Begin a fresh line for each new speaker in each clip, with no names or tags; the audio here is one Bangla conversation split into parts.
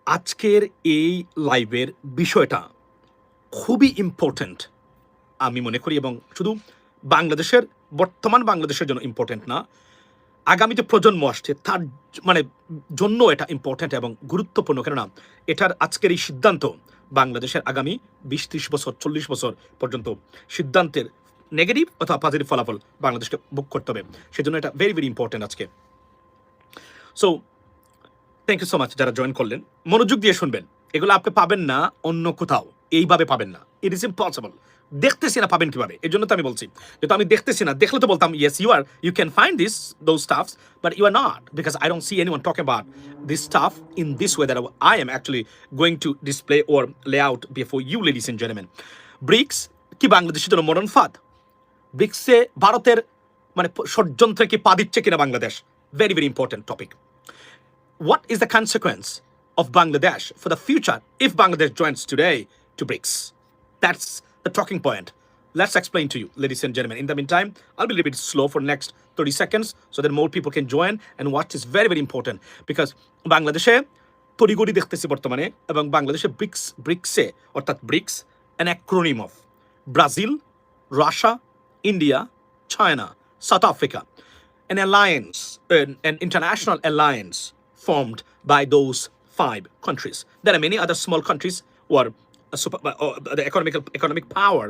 আজকের এই লাইভের বিষয়টা খুবই ইম্পর্ট্যান্ট আমি মনে করি, এবং শুধু বাংলাদেশের বর্তমান বাংলাদেশের জন্য ইম্পর্ট্যান্ট না, আগামী যে প্রজন্ম আসছে তার মানে জন্য এটা ইম্পর্ট্যান্ট এবং গুরুত্বপূর্ণ। কেননা এটার আজকের এই সিদ্ধান্ত বাংলাদেশের আগামী 20-30 বছর 40 বছর পর্যন্ত সিদ্ধান্তের নেগেটিভ অথবা পজিটিভ ফলাফল বাংলাদেশকে বুক করতে হবে। সেজন্য এটা ভেরি ভেরি ইম্পর্ট্যান্ট আজকে। So thank you so much যারা জয়েন করলেন। মনোযোগ দিয়ে শুনবেন, এগুলো আপনি পাবেন না অন্য কোথাও, এইভাবে পাবেন না। It is impossible. দেখতেছি না পাবেন কিভাবে, এই জন্য তো আমি বলছি। যেহেতু আমি দেখতেছি না, দেখলে তো বলতাম yes you can find those stuffs, but you are not, because I don't see anyone talk about this stuff in this way that I am actually going to display or lay out before you, ladies and gentleman. BRICS কি বাংলাদেশের জন্য মরণ ফাঁদ? ব্রিক্সে ভারতের মানে ষড়যন্ত্রে কি পা দিচ্ছে কিনা Bangladesh? Very very important topic. What is the consequence of Bangladesh for the future if Bangladesh joins today to BRICS? That's the talking point. Let's explain to you, ladies and gentlemen. In the meantime, I'll be a little bit slow for the next 30 seconds so that more people can join and watch. Is very, very important because Bangladesh তড়িগড়ি দেখতেছি বর্তমানে, এবং বাংলাদেশে ব্রিক্সে অর্থাৎ bricks an acronym of Brazil, Russia, India, China, South Africa, an alliance, an international alliance formed by those 5 countries. There are many other small countries who are the economic power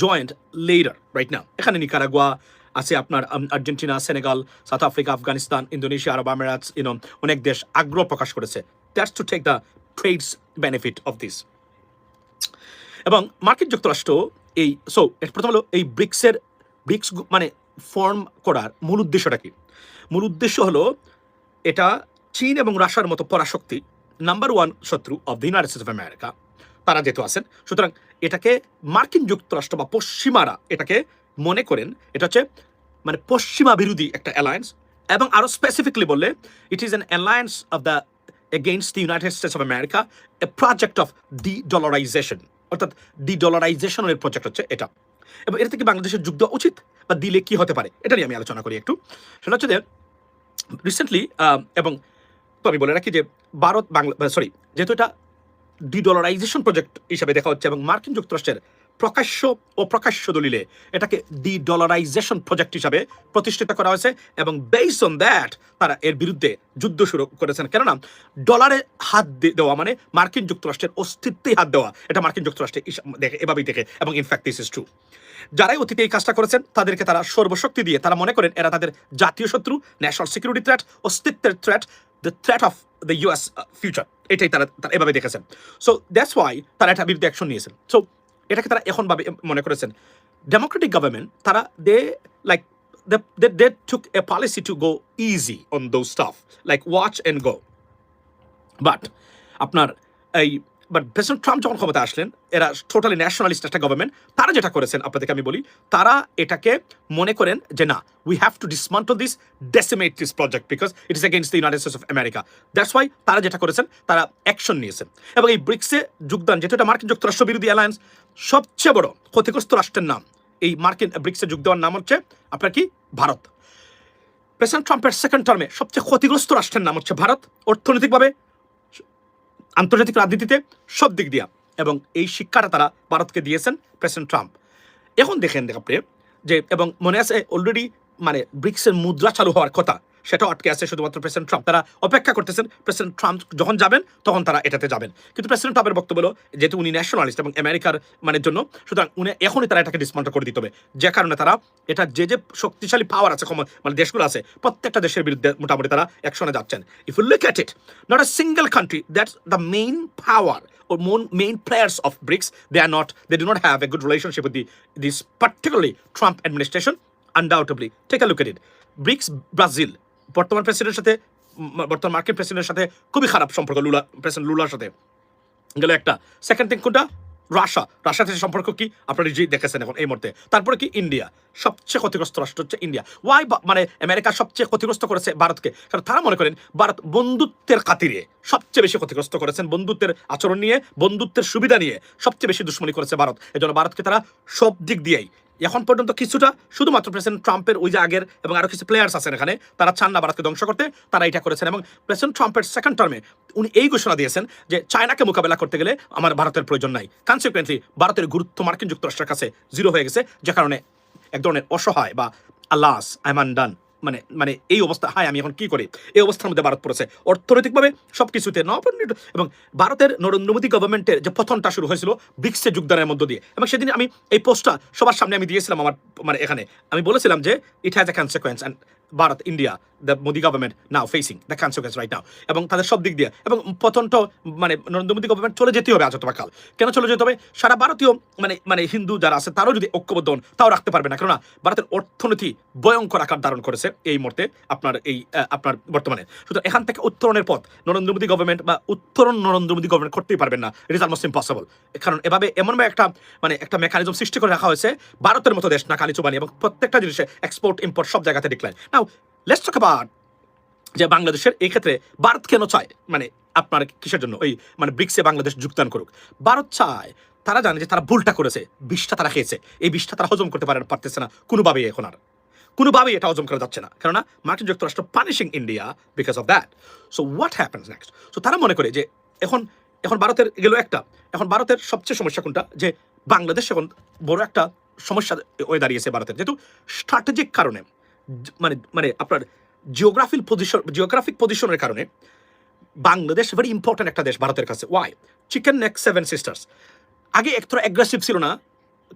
joined later right now. এখানে নিকারাগুয়া আছে, আপনার Argentina, Senegal, South Africa, Afghanistan, Indonesia, Arab Emirates, অনেক দেশ আগ্রহ প্রকাশ করেছে। That's to take the trades benefit of this. এবং মার্কিন যুক্তরাষ্ট্র এই প্রথম হলো এই ব্রিক্স মানে ফর্ম করার মূল উদ্দেশ্যটা কি? মূল উদ্দেশ্য হলো এটা চীন এবং রাশিয়ার মতো পরাশক্তি নাম্বার 1 শত্রু of the United States of America, তারা যেহেতু আছেন, সুতরাং এটাকে মার্কিন যুক্তরাষ্ট্র বা পশ্চিমারা এটাকে মনে করেন এটা হচ্ছে মানে পশ্চিমা বিরোধী একটা অ্যালায়েন্স। এবং আরো স্পেসিফিকলি বললে it is an alliance of the against the United States of America, A project of de-dollarisation, অর্থাৎ ডি-ডলারাইজেশনের প্রজেক্ট হচ্ছে এটা। এবং এর থেকে বাংলাদেশের যোগ দেওয়া উচিত বা দিলে কি হতে পারে, এটা নিয়ে আমি আলোচনা করি একটু। সেটা হচ্ছে যে রিসেন্টলি এবং তো আমি বলে রাখি যে ভারত যেহেতু এটা ডি-ডলারাইজেশন প্রজেক্ট হিসাবে দেখা হচ্ছে এবং মার্কিন যুক্তরাষ্ট্রের প্রকাশ্য ও প্রকাশ্য দলিলে এটাকে ডি-ডলারাইজেশন প্রজেক্ট হিসাবে প্রতিষ্ঠিত করা হয়েছে, এবং বেসড অন দ্যাট তারা এর বিরুদ্ধে যুদ্ধ শুরু করেছেন। কেননা ডলারে হাত দেওয়া মানে মার্কিন যুক্তরাষ্ট্রের অস্তিত্বে হাত দেওয়া, এটা মার্কিন যুক্তরাষ্ট্রে দেখে এভাবেই দেখে, এবং ইনফ্যাক্ট দিস ইজ ট্রু। যারাই অতীতে এই কাজটা করেছেন তাদেরকে তারা সর্বশক্তি দিয়ে তারা মনে করেন এরা তাদের জাতীয় শত্রু, ন্যাশনাল সিকিউরিটি থ্রেট, অস্তিত্বের threat, the threat of the US future, এটাই তারা এভাবে দেখেছেন। সো দ্যাটস ওয়াই তারা এটা বিরুদ্ধে অ্যাকশন নিয়েছেন। সো এটাকে তারা এখন ভাবে মনে করেছেন ডেমোক্রেটিক গভর্নমেন্ট, তারা দে took a policy to go easy on those stuff, like watch and go. But আপনার প্রেসিডেন্ট ট্রাম্প যখন ক্ষমতা আসলেন, এরা টোটালি ন্যাশনালিস্ট একটা গভর্নমেন্ট, তারা যেটা করেছেন আপনাদেরকে আমি বলি, তারা এটাকে মনে করেন যে না, we have to dismantle this, decimate this project because it is against the United States of America. That's why তারা যেটা করেছেন, তারা অ্যাকশন নিয়েছেন। এবং এই ব্রিক্সে যোগদান, যেহেতু এটা মার্কিন যুক্তরাষ্ট্র বিরোধী অ্যালায়েন্স, সবচেয়ে বড় ক্ষতিগ্রস্ত রাষ্ট্রের নাম এই মার্কিন ব্রিক্সে যোগ দেওয়ার নাম হচ্ছে আপনার কি? ভারত। প্রেসিডেন্ট ট্রাম্পের সেকেন্ড টার্মে সবচেয়ে ক্ষতিগ্রস্ত রাষ্ট্রের নাম হচ্ছে ভারত, অর্থনৈতিকভাবে, আন্তর্জাতিক রাজনীতিতে, সব দিক দিয়া। এবং এই শিক্ষাটা তারা ভারতকে দিয়েছেন প্রেসিডেন্ট ট্রাম্প। এখন দেখেন আপনি যে, এবং মনে আছে অলরেডি মানে ব্রিক্সের মুদ্রা চালু হওয়ার কথা, সেটাও আটকে আছে শুধুমাত্র প্রেসিডেন্ট ট্রাম্প। তারা অপেক্ষা করতেছেন প্রেসিডেন্ট ট্রাম্প যখন যাবেন তখন তারা এটাতে যাবেন। কিন্তু প্রেসিডেন্ট ট্রাম্পের বক্তব্য হলো যেহেতু উনি ন্যাশনালিস্ট এবং আমেরিকার মানের জন্য, সুতরাং উনি এখনই তারা এটাকে ডিসমান্টল করে দিতে হবে। যে কারণে তারা এটা যে শক্তিশালী পাওয়ার আছে মানে দেশগুলো আছে, প্রত্যেকটা দেশের বিরুদ্ধে মোটামুটি তারা অ্যাকশনে যাচ্ছেন। If you look at it, not a single country that's the main power or main players of BRICS, they do not have a good relationship with this particularly Trump administration. Undoubtedly, take a look at it. BRICS, Brazil, বর্তমান প্রেসিডেন্টের সাথে, বর্তমান মার্কিন প্রেসিডেন্টের সাথে খুবই খারাপ সম্পর্ক, প্রেসিডেন্ট লুলার সাথে গেল একটা। সেকেন্ড থিং কোনটা? রাশিয়ার সাথে সম্পর্ক কি আপনারা নিজেই দেখেছেন এখন এই মুহূর্তে। তারপরে কি? ইন্ডিয়া। সবচেয়ে ক্ষতিগ্রস্ত রাষ্ট্র হচ্ছে ইন্ডিয়া। ওয়াই মানে আমেরিকা সবচেয়ে ক্ষতিগ্রস্ত করেছে ভারতকে, কারণ তারা মনে করেন ভারত বন্ধুত্বের খাতিরে সবচেয়ে বেশি ক্ষতিগ্রস্ত করেছেন, বন্ধুত্বের আচরণ নিয়ে, বন্ধুত্বের সুবিধা নিয়ে সবচেয়ে বেশি দুশ্মনী করেছে ভারত। এই জন্য ভারতকে তারা সব দিক দিয়েই এখন পর্যন্ত কিছুটা শুধুমাত্র প্রেসিডেন্ট ট্রাম্পের ওই যে আগের এবং আরো কিছু প্লেয়ার্স আছেন এখানে, তারা চান না ভারতকে ধ্বংস করতে, তারা এটা করেছেন। এবং প্রেসিডেন্ট ট্রাম্পের সেকেন্ড টার্মে উনি এই ঘোষণা দিয়েছেন যে চায়নাকে মোকাবেলা করতে গেলে আমার ভারতের প্রয়োজন নাই। কনসিকুয়েন্টলি ভারতের গুরুত্ব মার্কিন যুক্তরাষ্ট্রের কাছে জিরো হয়ে গেছে, যে কারণে এক ধরনের অসহায় বা আল্লাস আই মান ডান, মানে মানে এই অবস্থা, হায় আমি এখন কি করি, এই অবস্থার মধ্যে ভারত পড়েছে অর্থনৈতিকভাবে সবকিছুতে এবং ভারতের নরেন্দ্র মোদী গভর্নমেন্টের যে পতনটা শুরু হয়েছিল ব্রিক্সে যোগদানের মধ্য দিয়ে। এবং সেদিন আমি এই পোস্টটা সবার সামনে আমি দিয়েছিলাম আমার মানে এখানে আমি বলেছিলাম যে it has a consequence and Bharat India the Modi government now facing the consequence right now, এবং তাদের সব দিক দিয়ে এবং পতনটা মানে নরেন্দ্র মোদী গভর্নমেন্ট চলে যেতে হবে আজ অথবা কাল। কেন চলে যেতে হবে? সারা ভারতীয় মানে মানে হিন্দু যারা আছে তারাও যদি ঐক্যবদ্ধ হন তাও রাখতে পারবে না, কেননা ভারতের অর্থনীতি ভয়ঙ্কর আকার ধারণ করেছে এই মুহূর্তে আপনার এই আপনার বর্তমানে। সুতরাং এখান থেকে উত্তরণের পথ নরেন্দ্র মোদী গভর্নমেন্ট বা উত্তরণ নরেন্দ্র মোদী গভর্নমেন্ট করতেই পারবেন না, ইট ইজ অলমোস্ট ইম্পসিবল। কারণ এভাবে এমনভাবে একটা মানে একটা মেকানিজম সৃষ্টি করে রাখা হয়েছে ভারতের মতো দেশ না কালি চুবানি, এবং প্রত্যেকটা জিনিসে এক্সপোর্ট ইম্পোর্ট সব জায়গাতে decline. Now let's talk about যে বাংলাদেশের এই ক্ষেত্রে ভারত কেন চায় মানে আপনার কিসের জন্য ওই মানে ব্রিক্সে বাংলাদেশ যোগদান করুক। ভারত চায়, তারা জানে যে তারা ভুলটা করেছে, বিষটা তারা খেয়েছে, এই বিষটা তারা হজম করতে পারতেছে না কোনোভাবেই, এখন আর কোনোভাবেই এটা হজম করা যাচ্ছে না, কেননা মার্কিন যুক্তরাষ্ট্র punishing India because of that. So what happens next? So তারা মনে করে যে এখন এখন ভারতের গেল একটা, এখন ভারতের সবচেয়ে সমস্যা কোনটা, যে বাংলাদেশ এখন বড় একটা সমস্যা হয়ে দাঁড়িয়েছে ভারতের, যেহেতু স্ট্র্যাটেজিক কারণে মানে মানে আপনার জিওগ্রাফিক পজিশনের কারণে বাংলাদেশ ভেরি ইম্পর্টেন্ট একটা দেশ ভারতের কাছে। Why? Chicken neck seven sisters আগে একতরা অ্যাগ্রেসিভ ছিল না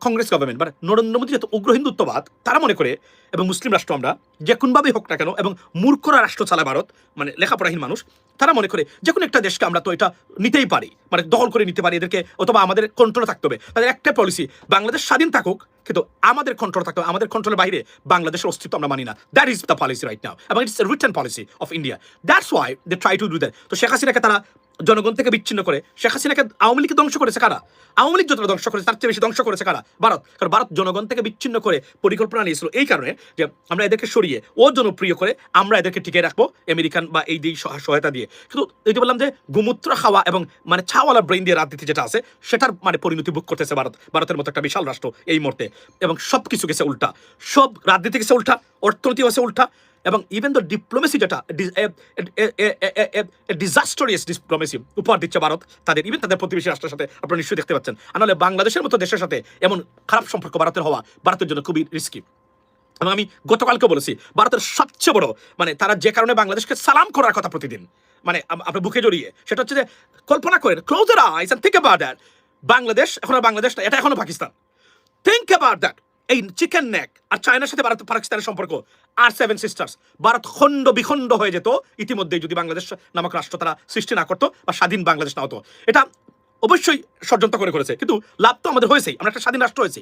কংগ্রেস গভর্নমেন্ট, বাট নরেন্দ্র মোদী যত উগ্র হিন্দুত্ববাদ তারা মনে করে, এবং মুসলিম রাষ্ট্র আমরা যে কোনভাবেই হোক না কেন, এবং মূর্খরা রাষ্ট্র চালায় ভারত মানে লেখাপড়াহীন মানুষ, তারা মনে করে যে কোনো একটা দেশকে আমরা তো এটা নিতেই পারি, মানে দখল করে নিতে পারি এদেরকে, অথবা আমাদের কন্ট্রোলে থাকতে হবে। তাদের একটা পলিসি, বাংলাদেশ স্বাধীন থাকুক কিন্তু আমাদের কন্ট্রোল থাকতে হবে, আমাদের কন্ট্রোলের বাইরে বাংলাদেশের অস্তিত্ব আমরা মানি না। That is the policy right now, এবং it's written policy of India. That's why they try to do that. তো শেখ হাসিনাকে তারা জনগণ থেকে বিচ্ছিন্ন করে, শেখ হাসিনাকে আওয়ামী লীগকে ধ্বংস করেছে কারা? আওয়ামী লীগ যতটা ধ্বংস করেছে তার চেয়ে বেশি ধ্বংস করেছে কারা? ভারত। কারণ ভারত জনগণ থেকে বিচ্ছিন্ন করে পরিকল্পনা নিয়েছিল এই কারণে যে আমরা এদেরকে সরিয়ে ও জনপ্রিয় করে আমরা এদেরকে টিকে রাখবো আমেরিকান বা এই দিক সহায়তা দিয়ে। কিন্তু এই যে বললাম যে গোমূত্র খাওয়া এবং মানে ছাওয়ালা ব্রেন দিয়ে রাজনীতি যেটা আছে সেটার মানে পরিণতি ভোগ করতেছে ভারত, ভারতের মতো একটা বিশাল রাষ্ট্র এই মুহূর্তে, এবং সব কিছু গেছে উল্টা, সব রাজনীতি গেছে উল্টা, অর্থনীতি গেছে উল্টা, এবং ইভেন দ্য ডিপ্লোমেসি যেটা ডিজাস্টারিয়াস ডিপ্লোমেসি উপহার দিচ্ছে ভারত তাদের, ইভেন তাদের প্রতিবেশী রাষ্ট্রের সাথে আপনারা নিশ্চয়ই দেখতে পাচ্ছেন। আর নাহলে বাংলাদেশের মতো দেশের সাথে এমন খারাপ সম্পর্ক ভারতের হওয়া ভারতের জন্য খুবই রিস্কি। এবং আমি গতকালকে বলেছি ভারতের সবচেয়ে বড় মানে তারা যে কারণে বাংলাদেশকে সালাম করার কথা প্রতিদিন মানে আপনার বুকে জড়িয়ে, সেটা হচ্ছে যে কল্পনা করেন, close your eyes and think about that, Bangladesh এখন আর বাংলাদেশ না, এটা এখনো পাকিস্তান। Think about that. এই চিকেন নেক আর চায়নার সাথে ভারত পাকিস্তানের সম্পর্ক আর সেভেন সিস্টার্স, ভারত খণ্ড বিখণ্ড হয়ে যেত ইতিমধ্যেই যদি বাংলাদেশ নামক রাষ্ট্র তারা সৃষ্টি না করতো বা স্বাধীন বাংলাদেশ না হতো। এটা অবশ্যই ষড়যন্ত্র করেছে, কিন্তু লাভ তো আমাদের হয়েছেই, আমরা একটা স্বাধীন রাষ্ট্র হয়েছি।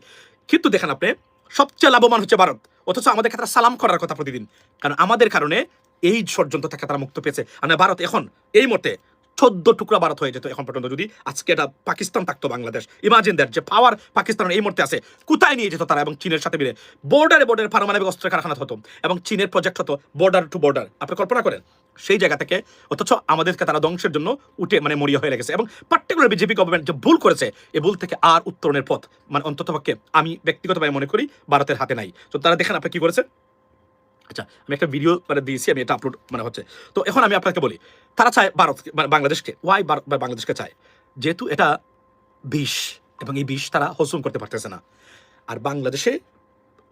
কিন্তু দেখেন আপনি সবচেয়ে লাভবান হচ্ছে ভারত, অথচ আমাদের তারা সালাম করার কথা প্রতিদিন, কারণ আমাদের কারণে এই ষড়যন্ত্র থেকে তারা মুক্ত পেয়েছে। মানে ভারত এখন এই মুহূর্তে 14 টুকরা ভারত হয়ে যেত এখন পর্যন্ত যদি আজকে এটা পাকিস্তান থাকতো বাংলাদেশ। ইমাজিন দ্যাট, যে পাওয়ার পাকিস্তানের এই মুহূর্তে আছে, কোথায় নিয়ে যেত তারা, এবং চীনের সাথে মিলে বর্ডারে পারমাণবিক অস্ত্রের কারখানা হতো, এবং চীনের প্রজেক্ট হতো বর্ডার টু বর্ডার, আপনি কল্পনা করেন সেই জায়গা থেকে। অথচ আমাদেরকে তারা ধ্বংসের জন্য উঠে মানে মরিয়া হয়ে গেছে, এবং পার্টিকুলার বিজেপি গভর্নমেন্ট যে ভুল করেছে এই ভুল থেকে আর উত্তরণের পথ মানে অন্ততপক্ষে আমি ব্যক্তিগতভাবে মনে করি ভারতের হাতে নাই। তো তারা দেখেন আপনি কি করেছে। আচ্ছা, আমি একটা ভিডিও মানে দিয়েছি, আমি এটা আপলোড মানে হচ্ছে। তো এখন আমি আপনাকে বলি তারা চায় ভারত বাংলাদেশকে, ওয়াই বাংলাদেশকে চায়, যেহেতু এটা বিষ, এবং এই বিষ তারা হজম করতে পারতেছে না। আর বাংলাদেশে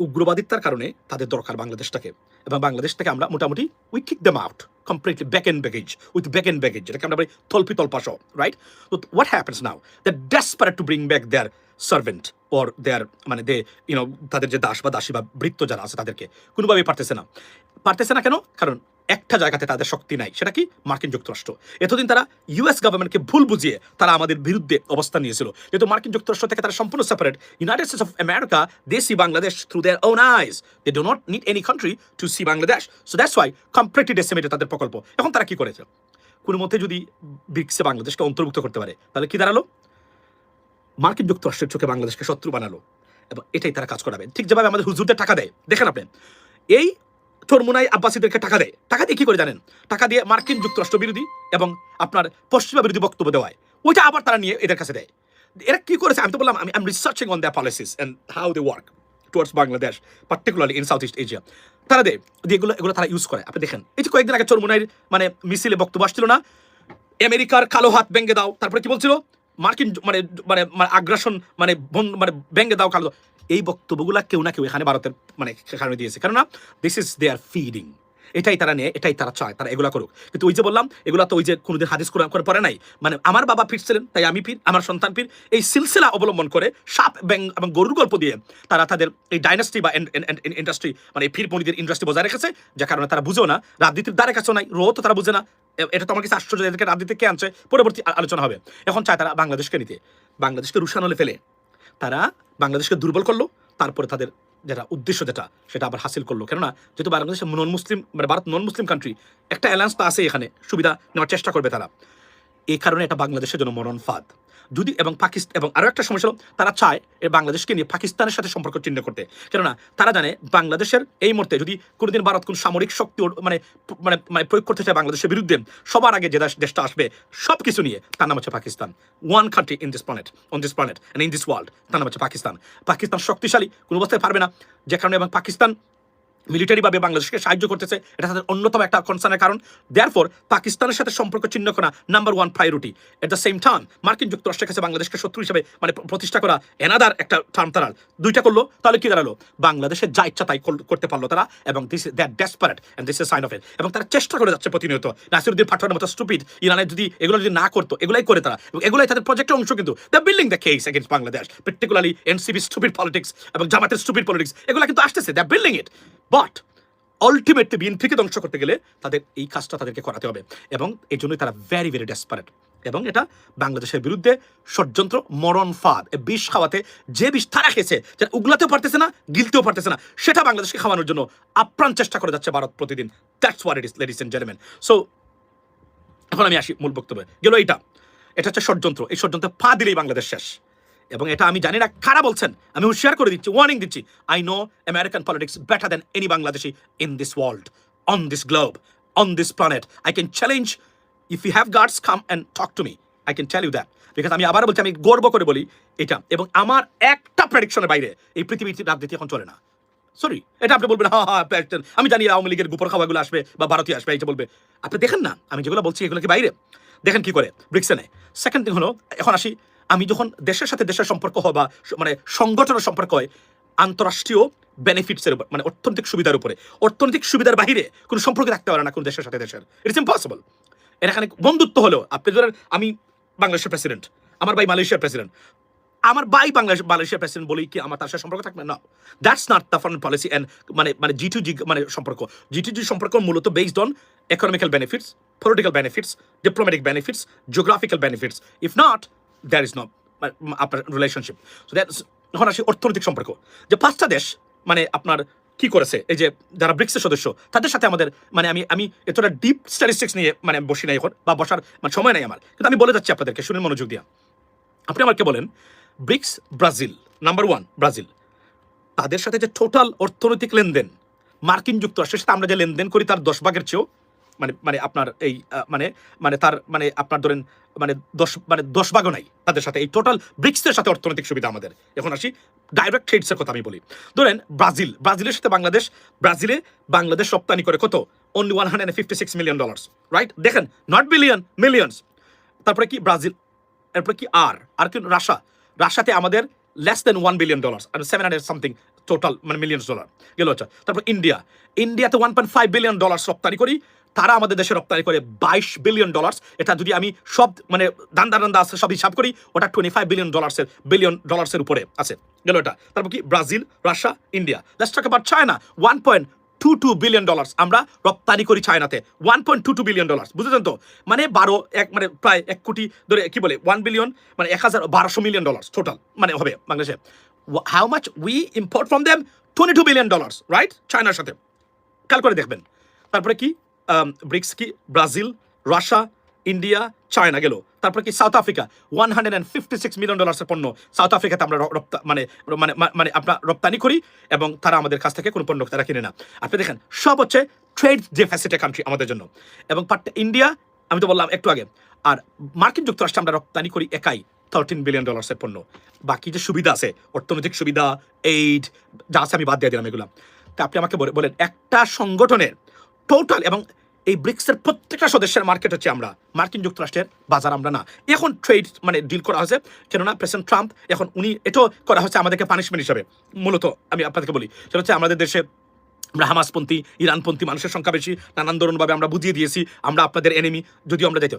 উগ্রবাদিতার কারণে তাদের দরকার বাংলাদেশটাকে, এবং বাংলাদেশ থেকে আমরা মোটামুটি we kick them out completely back and baggage with back and baggage, যেটাকে আমরা বলি তল্পা সহ, রাইট? তো what happens now, the desperate to bring back their servant or their মানে দে ইউনো তাদের যে দাস বা দাসী বা বৃত্ত যারা আছে তাদেরকে কোনোভাবেই পারতেছে না। কেন? কারণ একটা জায়গাতে তাদের শক্তি নাই, সেটা কি? মার্কিন যুক্তরাষ্ট্র। এতদিন তারা ইউএস গভর্নমেন্টকে ভুল বুঝিয়ে তারা আমাদের বিরুদ্ধে অবস্থান নিয়েছিল, যেহেতু মার্কিন যুক্তরাষ্ট্র থেকে তারা সম্পূর্ণ separate. United States of America they see Bangladesh through their own eyes, they do not need any country to see Bangladesh. So that's why completely decimated তাদের প্রকল্প। এখন তারা কি করেছে, কোনো মতে যদি ব্রিক্সে বাংলাদেশকে অন্তর্ভুক্ত করতে পারে তাহলে কি দাঁড়ালো, মার্কিন যুক্তরাষ্ট্রের চোখে বাংলাদেশকে শত্রু বানালো, এবং এটাই তারা কাজ করাবে। ঠিক যেভাবে আমাদের হুজুরদের টাকা দেয়, দেখেন আপনি এই চরমুনাই আব্বাসীদেরকে টাকা দিয়ে কি করে জানেন? টাকা দিয়ে মার্কিন যুক্তরাষ্ট্র বিরোধী এবং আপনার পশ্চিমা বিরোধী বক্তব্য দেওয়ায়, ওইটা আবার তারা নিয়ে এদের কাছে দেয়। এরা কি করেছে আমি তো বললাম, আমি researching on their policies and how they work. Towards Bangladesh, particularly in South East Asia. তারা এগুলো তারা ইউজ করে। আপনি দেখেন, এই যে কয়েকদিন আগে চরমুনাইর মানে মিছিলে বক্তব্য আসছিল না, আমেরিকার কালো হাত ভেঙে দাও, তারপরে কি বলছিল, মার্কিন মানে মানে আগ্রাসন মানে ভেঙে দাও কালো। এই বক্তব্যগুলা কেউ না কেউ এখানে ভারতের মানে সেখানে দিয়েছে, কেননা দিস ইজ দেয়ার ফিডিং। এটাই তারা নেয়, এটাই তারা চায়, তারা এগুলা করুক। কিন্তু ওই যে বললাম, এগুলা তো ওই যে কোনোদিন হাদিস কোরআন করে পড়ে নাই, মানে আমার বাবা পীর ছিলেন তাই আমি পীর, আমার সন্তান পীর, এই সিলসিলা অবলম্বন করে সাপ ব্যাং এবং গরুর গল্প দিয়ে তারা তাদের এই ডাইনাস্টি বা ইন্ডাস্ট্রি মানে পীর পণ্ডিতের ইন্ডাস্ট্রি বজায় রেখেছে, যে কারণে তারা বুঝেও না, রাজনীতির দ্বারে কাছেও নাই, রো তো তারা বুঝে না। এটা তো আমার কাছে আশ্চর্য, এদেরকে রাজনীতি কে আনছে পরবর্তী আলোচনা হবে। এখন চায় তারা বাংলাদেশকে নিতে, বাংলাদেশকে রুশানলে ফেলে তারা বাংলাদেশকে দুর্বল করলো, তারপরে তাদের যেটা উদ্দেশ্য যেটা সেটা আবার হাসিল করলো। কেননা যেহেতু বাংলাদেশ নন মুসলিম মানে ভারত নন মুসলিম কান্ট্রি, একটা অ্যালায়েন্স তো আছে, এখানে সুবিধা নেওয়ার চেষ্টা করবে তারা। এই কারণে এটা বাংলাদেশের জন্য মরণ ফাঁদ। যদি এবং পাকিস্তান এবং আরও একটা সমস্যা হলো, তারা চায় এই বাংলাদেশকে নিয়ে পাকিস্তানের সাথে সম্পর্ক চিহ্ন করতে, কেননা তারা জানে বাংলাদেশের এই মুহূর্তে যদি কোনোদিন ভারত কোন সামরিক শক্তি মানে মানে মানে প্রয়োগ করতে চায় বাংলাদেশের বিরুদ্ধে, সবার আগে যে দেশটা আসবে সব কিছু নিয়ে, তার নাম হচ্ছে Pakistan. One country in this planet, on this planet and in this world, তার নাম হচ্ছে পাকিস্তান। পাকিস্তান শক্তিশালী, কোনো অবস্থায় পারবে না, যে কারণে এবং পাকিস্তান মিলিটারিভাবে বাংলাদেশকে সাহায্য করতেছে, এটা তাদের অন্যতম একটা কনসার্নের কারণ। দেয়ারফর পাকিস্তানের সাথে সম্পর্ক চিহ্ন করা number one priority. At the same time মার্কিন যুক্তরাষ্ট্রের কাছে বাংলাদেশকে শত্রু হিসেবে মানে প্রতিষ্ঠা করা এনাদার একটা টার্ম তারা দুইটা করলো, তাহলে কি দাঁড়ালো, বাংলাদেশের যা ইচ্ছা তাই করতে পারলো তারা, এবং this they are desperate and this is sign of it. এবং তারা চেষ্টা করে যাচ্ছে প্রতিনিয়ত, নাসিরুদ্দিন পাটোয়ারির মতো স্টুপিড ইরানের যদি এগুলো যদি না করতো, এগুলাই করে তারা, এবং এগুলাই তাদের প্রজেক্টের অংশ। কিন্তু they are building the case against Bangladesh, particularly NCP stupid politics এবং জামাতের স্টুপিড পলিটিক্স, এগুলো কিন্তু আসতেছে, they are building it. But ultimately বিএনপিকে ধ্বংস করতে গেলে তাদের এই কাজটা তাদেরকে করাতে হবে, এবং এই জন্যই তারা ভেরি ভেরি ডেসপারেট। এবং এটা বাংলাদেশের বিরুদ্ধে ষড়যন্ত্র, মরণ ফাঁদ, বিষ খাওয়াতে, যে বিষ তারা খেয়েছে, যারা উগলাতেও পারতেছে না, গিলতেও পারতেছে না, সেটা বাংলাদেশকে খাওয়ানোর জন্য আপ্রাণ চেষ্টা করে যাচ্ছে ভারত প্রতিদিন। That's what it is, ladies and gentleman. So এখন আমি আসি মূল বক্তব্যে। গেল এটা হচ্ছে ষড়যন্ত্র, এই ষড়যন্ত্রে পা দিলেই বাংলাদেশ শেষ। এবং এটা আমি জানি না কারা বলছেন, আমি হুঁশিয়ার করে দিচ্ছি, ওয়ার্নিং দিচ্ছি। I know American politics better than any Bangladeshi in this world, on this globe, on this planet. I can challenge, if you have guards come and talk to me, I can tell you that. Because আমি আবার বলছি, আমি গর্ব করে বলি এটা, এবং আমার একটা প্রেডিকশনের বাইরে এই পৃথিবীর রাজনীতি এখন চলে না। সরি, এটা আপনি বলবেন হ্যাঁ হ্যাঁ আমি জানি আওয়ামী লীগের গোপর খাওয়াগুলো আসবে বা ভারতীয় আসবে, এইটা বলবে। আপনি দেখেন না আমি যেগুলো বলছি এগুলো কি বাইরে, দেখেন কি করে ব্রিক্সে নেয়। সেকেন্ড থিং হলো, এখন আসি, আমি যখন দেশের সাথে দেশের সম্পর্ক হয় বা মানে সংগঠনের সম্পর্ক হয় আন্তরাষ্ট্রীয় বেনিফিটসের উপর, মানে অর্থনৈতিক সুবিধার উপরে, অর্থনৈতিক সুবিধার বাহিরে কোনো সম্পর্ক রাখতে পারে না কোনো দেশের সাথে দেশের, ইটস ইম্পসিবল। এখানে বন্ধুত্ব হলেও, আপনি ধরেন আমি বাংলাদেশের প্রেসিডেন্ট, আমার ভাই মালয়েশিয়ার প্রেসিডেন্ট, আমার ভাই মালয়েশিয়ার প্রেসিডেন্ট বলেই কি আমার তার সাথে সম্পর্ক থাকবে না? That's not the foreign policy. And মানে G2G মানে সম্পর্ক, G2G সম্পর্ক মূলত based on economical benefits, political benefits, diplomatic benefits, geographical benefits. If not, there is no আপনার রিলেশনশিপ। সো দ্যাটস, এখন আসি অর্থনৈতিক সম্পর্ক, যে পাঁচটা দেশ মানে আপনার কি করেছে, এই যে যারা ব্রিক্সের সদস্য, তাদের সাথে আমাদের মানে আমি এতটা ডিপ স্ট্যাটিস্টিক্স নিয়ে মানে বসি নাই এখন, বা বসার মানে সময় নেই আমার, কিন্তু আমি বলে যাচ্ছি আপনাদেরকে, শুনে মনোযোগ দিয়া। আপনি আমাকে বলেন, BRICS, Brazil number one, Brazil, তাদের সাথে যে টোটাল অর্থনৈতিক লেনদেন মার্কিন যুক্তরাষ্ট্রের সাথে আমরা যে লেনদেন করি তার 10 ভাগের চেয়েও মানে আপনার এই মানে তার মানে আপনার ধরেন মানে 10 ভাগও নাই তাদের সাথে, এই টোটাল ব্রিক্সের সাথে অর্থনৈতিক সুবিধা আমাদের। এখন আসি ডাইরেক্ট ট্রেডসের কথা আমি বলি। ধরেন ব্রাজিলের সাথে ব্রাজিলে বাংলাদেশ রপ্তানি করে কত, অনলি $156 মিলিয়ন, রাইট? দেখেন, নট বিলিয়ন, মিলিয়ন্স। তারপরে কি ব্রাজিল, এরপরে কি আর কি রাশিয়াতে আমাদের less than $1 billion, and 700 something total মানে মিলিয়ন ডলার গেল। আচ্ছা, তারপর ইন্ডিয়াতে $1.5 বিলিয়ন রপ্তানি করি, তারা আমাদের দেশে রপ্তানি করে $22 বিলিয়ন। এটা যদি আমি সব মানে দান্দা আছে সব হিসাব করি, ওটা $25 বিলিয়ন উপরে আছে গেল এটা। তারপর কি Brazil, Russia, India. Let's talk about China, $1.22 billion আমরা রপ্তানি করি চায়নাতে, $1.22 বিলিয়ন, বুঝেছেন তো? মানে মানে প্রায় 1 কোটি ধরে কি বলে 1 বিলিয়ন মানে 1200 মিলিয়ন টোটাল মানে হবে বাংলাদেশে। How much we import from them, $22 billion, right? চায়নার সাথে কাল করে দেখবেন। তারপরে কি ব্রিক্স, কি ব্রাজিল, রাশিয়া, ইন্ডিয়া, চায়না গেল। তারপরে কি সাউথ আফ্রিকা, $156 মিলিয়ন পণ্য সাউথ আফ্রিকাতে আমরা মানে আপনার রপ্তানি করি, এবং তারা আমাদের কাছ থেকে কোনো পণ্য তারা কিনে না। আপনি দেখেন, সব হচ্ছে ট্রেড ডেফিসিট কান্ট্রি আমাদের জন্য। এবং ইন্ডিয়া আমি তো বললাম একটু আগে, আর মার্কিন যুক্তরাষ্ট্রে আমরা রপ্তানি করি একাই $13 বিলিয়ন পণ্য। বাকি যে সুবিধা আছে, অর্থনৈতিক সুবিধা, এইড যা আছে, আমি বাদ দিয়ে দিলাম এগুলো। তা আপনি আমাকে বলেন একটা সংগঠনের টোটাল, এবং এই ব্রিক্সের প্রত্যেকটা সদস্যের মার্কেট হচ্ছে আমরা, মার্কিন যুক্তরাষ্ট্রের বাজার আমরা না। এখন ট্রেড মানে ডিল করা হয়েছে, কেননা প্রেসিডেন্ট ট্রাম্প এখন উনি এটাও করা হচ্ছে আমাদেরকে পানিশমেন্ট হিসাবে। মূলত আমি আপনাদেরকে বলি, সেটা হচ্ছে আমাদের দেশে আমরা হামাসপন্থী, ইরানপন্থী মানুষের সংখ্যা বেশি, নানান ধরনভাবে আমরা বুঝিয়ে দিয়েছি আমরা আপনাদের এনিমি, যদিও আমরা যাইতে।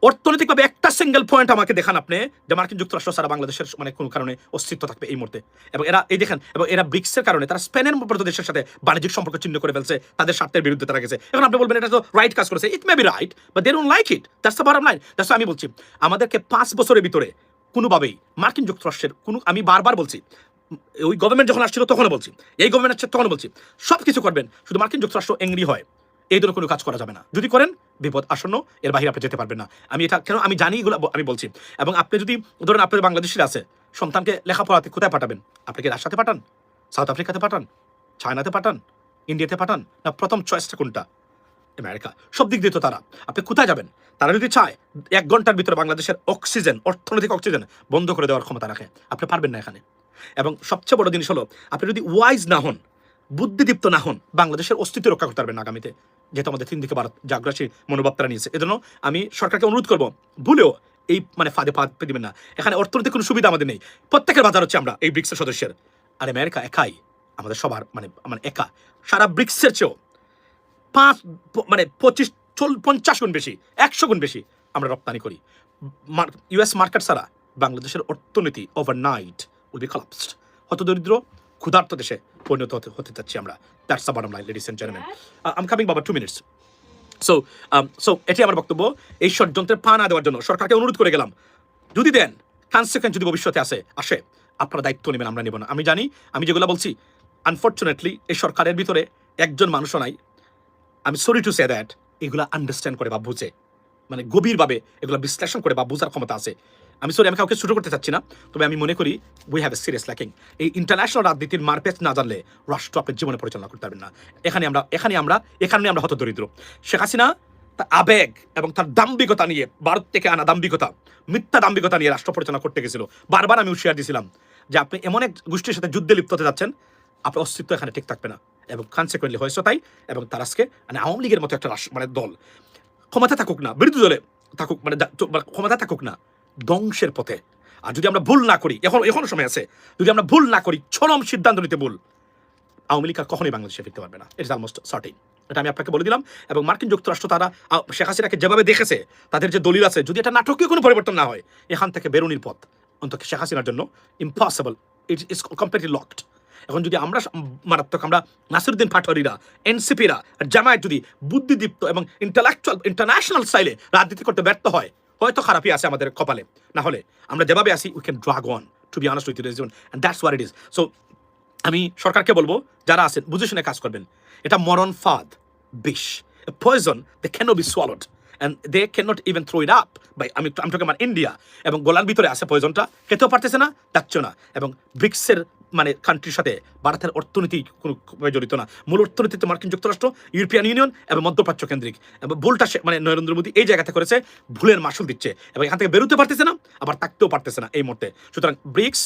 অর্থনৈতিকভাবে একটা সিঙ্গেল পয়েন্ট আমাকে দেখান আপনি যে মার্কিন যুক্তরাষ্ট্র ছাড়া বাংলাদেশের মানে কোনো কারণে অস্তিত্ব থাকবে এই মুহূর্তে। এবং এরা এই দেখেন, এবং এরা ব্রিক্সের কারণে তারা স্পেনের মতো দেশের সাথে বাণিজ্যিক সম্পর্ক চিহ্ন করে ফেলছে, তাদের স্বার্থের বিরুদ্ধে তারা গেছে। এখন আপনি বলবেন এটা তো রাইট কাজ করেছে, it may be right, but they don't like it, that's the bottom line. That's আমি বলছি আমাদেরকে 5 বছরের ভিতরে কোনোভাবেই মার্কিন যুক্তরাষ্ট্রের কোনো, আমি বারবার বলছি, ওই গভর্নমেন্ট যখন আসছিল তখনও বলছি, এই গভর্নমেন্ট আসছে তখনও বলছি, সব কিছু করবেন, শুধু মার্কিন যুক্তরাষ্ট্র এংরি হয় এই ধরনের কোনো কাজ করা যাবে না। যদি করেন বিপদ আসন্ন, এর বাইরে আপনি যেতে পারবেন না। আমি এটা কেন আমি জানি, এগুলো আমি বলছি। এবং আপনি যদি ধরেন আপনার বাংলাদেশিরা আছে, সন্তানকে লেখাপড়াতে কোথায় পাঠাবেন? আপনি কি রাশিয়াতে পাঠান, সাউথ আফ্রিকাতে পাঠান, চায়নাতে পাঠান, ইন্ডিয়াতে পাঠান, না প্রথম চয়েসটা কোনটা? আমেরিকা। সব দিক দিয়ে তো তারা, আপনি কোথায় যাবেন? তারা যদি চায় 1 ঘন্টার ভিতরে বাংলাদেশের অক্সিজেন, অর্থনৈতিক অক্সিজেন বন্ধ করে দেওয়ার ক্ষমতা রাখে, আপনি পারবেন না এখানে। এবং সবচেয়ে বড় জিনিস হলো, আপনি যদি ওয়াইজ না হন, বুদ্ধিদীপ্ত না হন, বাংলাদেশের অস্তিত্ব রক্ষা করতে পারবেন আগামীতে, যেহেতু আমাদের 3 দিকে ভারত জাগ্রাসী মনোভাব তারা নিয়েছে। এজন্য আমি সরকারকে অনুরোধ করবো, ভুলেও এই মানে ফাঁদে দিবেন না। এখানে অর্থনৈতিক কোনো সুবিধা আমাদের নেই, প্রত্যেকের বাজার হচ্ছে আমরা এই ব্রিক্সের সদস্যের। আর আমেরিকা একাই আমাদের সবার মানে মানে একা সারা ব্রিক্সের চেয়েও 50 গুণ বেশি, 100 গুণ বেশি আমরা রপ্তানি করি। ইউএস মার্কেট ছাড়া বাংলাদেশের অর্থনীতি ওভারনাইট উইল বি কলাপসড, হতদরিদ্র ক্ষুধার্ত দেশে পরিণত হতে যাচ্ছি আমরা। That's the bottom line, ladies and gentleman. I am coming বাবা 2 মিনিটস। সো এটি আমার বক্তব্য। এই ষড়যন্ত্রের পা না দেওয়ার জন্য সরকারকে অনুরোধ করে গেলাম, যদি দেন কনসিকুয়েন্স যদি ভবিষ্যতে আসে আপনারা দায়িত্ব নেবেন, আমরা নেব না। আমি জানি, আমি যেগুলো বলছি আনফর্চুনেটলি এই সরকারের ভিতরে একজন মানুষও নাই, আমি সরি টু সে দ্যাট, এগুলো আন্ডারস্ট্যান্ড করে বা বুঝে, মানে গভীরভাবে এগুলো বিশ্লেষণ করে বা বোঝার ক্ষমতা আছে। আমি সরি, আমি কাউকে ছোট করতে চাচ্ছি না, তবে আমি মনে করি we have a serious lacking. এই ইন্টারন্যাশনাল রাজনীতির মারপেচ না জানলে রাষ্ট্র আপনার জীবনে পরিচালনা করতে পারবেন না। এখানে আমরা হতদরিদ্র। শেখ হাসিনা তার আবেগ এবং তার দাম্ভিকতা নিয়ে, ভারত থেকে আনা দাম্ভিকতা, মিথ্যা দাম্ভিকতা নিয়ে রাষ্ট্র পরিচালনা করতে গেছিল। বারবার আমি হুঁশিয়ার দিয়েছিলাম যে আপনি এমন এক গোষ্ঠীর সাথে যুদ্ধে লিপ্ত হতে যাচ্ছেন, আপনার অস্তিত্ব এখানে ঠিক থাকবে না। এবং কনসিকুয়েন্টলি হয়েছে তাই। এবং তার আজকে মানে আওয়ামী লীগের মতো একটা মানে দল ক্ষমতা থাকুক না, বিরোধী দলে থাকুক, মানে ক্ষমতা থাকুক না, ধ্বংসের পথে। আর যদি আমরা ভুল না করি, এখনো সময় আছে, যদি আমরা ভুল না করি, চরম সিদ্ধান্ত নিতে ভুল, আওয়ামী লীগ আর কখনোই বাংলাদেশে ফিরতে পারবে না। ইটস অলমোস্ট সার্টেন, এটা আমি আপনাকে বলে দিলাম। এবং মার্কিন যুক্তরাষ্ট্র তারা শেখ হাসিনাকে যেভাবে দেখেছে, তাদের যে দলিল আছে, যদি এটা নাটকীয় কোনো পরিবর্তন না হয়, এখান থেকে বেরোনির পথ অন্তত শেখ হাসিনার জন্য impossible, it is completely locked. এখন যদি আমরা মারাত্মক, আমরা নাসিরুদ্দিন পাটোয়ারিরা, এনসিপিরা, জামায়াত যদি বুদ্ধিদীপ্ত এবং ইন্টালেকচুয়াল ইন্টারন্যাশনাল স্টাইলে রাজনীতি করতে ব্যর্থ হয়, হয়তো খারাপই আছে আমাদের কপালে, না হলে আমরা যেভাবে আসি we can drag on, to be honest with you, and that's what it is. So আমি সরকারকে বলবো, যারা আছেন বুঝে শুনে কাজ করবেন। এটা মরণ ফাঁদ, বিষ, poison, they cannot be swallowed and they cannot even throw it up by I'm talking about India, এবং গোলার ভিতরে আছে পয়জনটা, খেতেও পারতেছে না, যাচ্ছে না। এবং ব্রিক্সের মানে কান্ট্রির সাথে ভারতের অর্থনীতি কোনো জড়িত না। মূল অর্থনীতিতে মার্কিন যুক্তরাষ্ট্র, ইউরোপিয়ান ইউনিয়ন এবং মধ্যপ্রাচ্য কেন্দ্রিক। এবং ভুলটা মানে নরেন্দ্র মোদী এই জায়গাতে করেছে, ভুলের মাসুল দিচ্ছে এবং এখান থেকে বেরোতে পারতেছে না, আবার থাকতেও পারতেছে না এই মুহূর্তে। সুতরাং ব্রিক্স